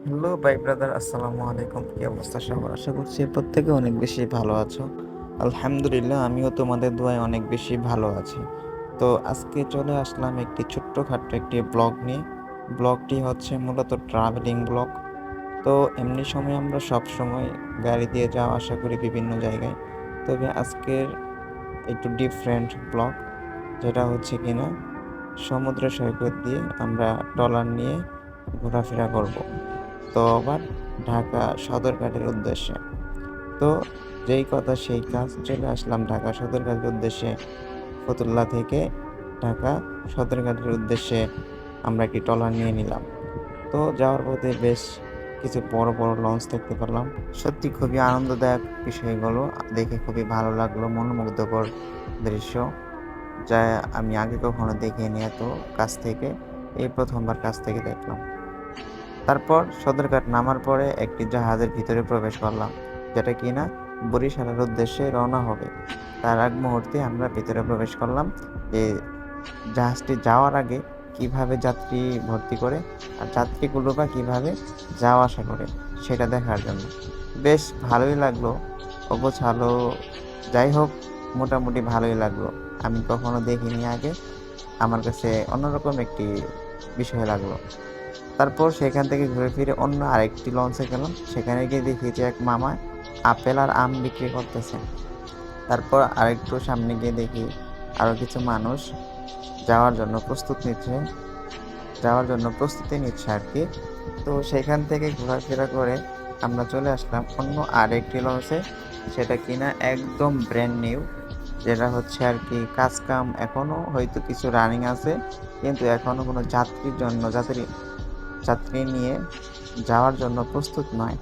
Hello ভাই brother, আসসালামু আলাইকুম। কি অবস্থা সবার? আশা করছি প্রত্যেকে অনেক বেশি ভালো আছো। আলহামদুলিল্লাহ, আমিও তোমাদের দোয়ায় অনেক বেশি ভালো আছি। তো আজকে চলে আসলাম একটি ছোট্টখাট্টো একটি ব্লগ নিয়ে। ব্লগটি হচ্ছে মূলত ট্রাভেলিং ব্লগ। তো এমনি সময় আমরা সব সময় গাড়ি দিয়ে যাওয়া আসা করি বিভিন্ন জায়গায়। তবে আজকের একটু ডিফারেন্ট ব্লগ, যেটা হচ্ছে কিনা সমুদ্র সৈকত দিয়ে আমরা ট্রলার নিয়ে ঘোরাফেরা করব। তো আবার ঢাকা সদরঘাটের উদ্দেশ্যে। তো যেই কথা সেই কাজ, চলে আসলাম ঢাকা সদরঘাটের উদ্দেশ্যে। ফতুল্লা থেকে ঢাকা সদরঘাটের উদ্দেশ্যে আমরা একটি ট্রলার নিয়ে নিলাম। তো যাওয়ার পথে বেশ কিছু বড় বড় লঞ্চ দেখতে পেলাম। সত্যি খুবই আনন্দদায়ক বিষয়গুলো দেখে খুবই ভালো লাগলো, মনোমুগ্ধকর দৃশ্য, যা আমি আগে কখনো দেখিনি এত কাছ থেকে। এই প্রথমবার কাছ থেকে দেখলাম। তারপর সদরঘাট নামার পরে একটি জাহাজের ভিতরে প্রবেশ করলাম, যেটা কিনা বরিশালের উদ্দেশ্যে রওনা হবে। তার আগ মুহূর্তে আমরা ভিতরে প্রবেশ করলাম যে জাহাজটি যাওয়ার আগে কিভাবে যাত্রী ভর্তি করে আর যাত্রীগুলো বা কিভাবে যাওয়া আসা করে সেটা দেখার জন্য। বেশ ভালোই লাগলো, অগোছালো, যাই হোক, মোটামুটি ভালোই লাগলো। আমি কখনো দেখিনি আগে, আমার কাছে অন্যরকম একটি বিষয় লাগলো। তারপর সেখান থেকে ঘুরে ফিরে অন্য আরেকটি লঞ্চে গেলাম। সেখানে গিয়ে দেখি যে এক মামা আপেল আর আম বিক্রি করতেছে। তারপর আরেকটু সামনে গিয়ে দেখি আরো কিছু মানুষ যাওয়ার জন্য প্রস্তুতি নিচ্ছে আর কি। তো সেখান থেকে ঘোরাফেরা করে আমরা চলে আসলাম অন্য আরেকটি লঞ্চে, সেটা কিনা একদম ব্র্যান্ড নিউ, যেটা হচ্ছে আর কি কাজ কাম এখনো হয়তো কিছু রানিং আছে, কিন্তু এখনো কোনো যাত্রী নিয়ে যাওয়ার জন্য প্রস্তুত নয়।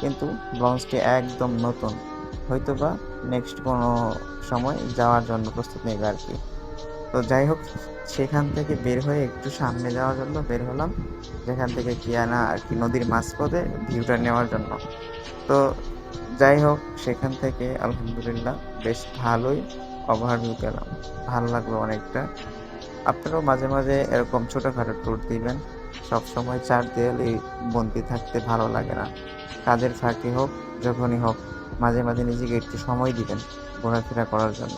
কিন্তু লঞ্চটি একদম নতুন, হয়তোবা নেক্সট কোনো সময় যাওয়ার জন্য প্রস্তুত নেবে আর কি। তো যাই হোক, সেখান থেকে বের হয়ে একটু সামনে যাওয়ার জন্য বের হলাম, যেখান থেকে কিয়ানা আর কি নদীর মাঝপথে ভিউটা নেওয়ার জন্য। তো যাই হোক, সেখান থেকে আলহামদুলিল্লাহ বেশ ভালোই ওভারভিউ পেলাম, ভালো লাগলো অনেকটা। আপনারাও মাঝে মাঝে এরকম ছোটখাটো ট্যুর দিবেন। সবসময় চার দেয়ালেই বন্দি থাকতে ভালো লাগে না। কাজের ফাঁকে হোক, যখনই হোক, মাঝে মাঝে নিজেকে একটু সময় দিবেন ঘোরাফেরা করার জন্য।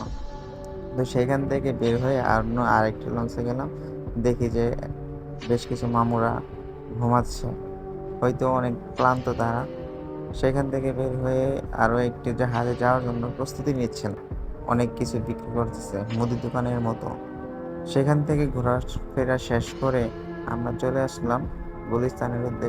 তো সেখান থেকে বের হয়ে অন্য আরেকটি লঞ্চে গেলাম। দেখি যে বেশ কিছু মামুরা ঘুমাচ্ছে, হয়তো অনেক ক্লান্ত তারা। সেখান থেকে বের হয়ে আরও একটি জাহাজে যাওয়ার জন্য প্রস্তুতি নিচ্ছেন। অনেক কিছু বিক্রি করতেছে মুদি দোকানের মতো। সেখান থেকে ঘোরাফেরা শেষ করে আমরা চলে আসলাম গুলিস্তানের উদ্দেশ্যে।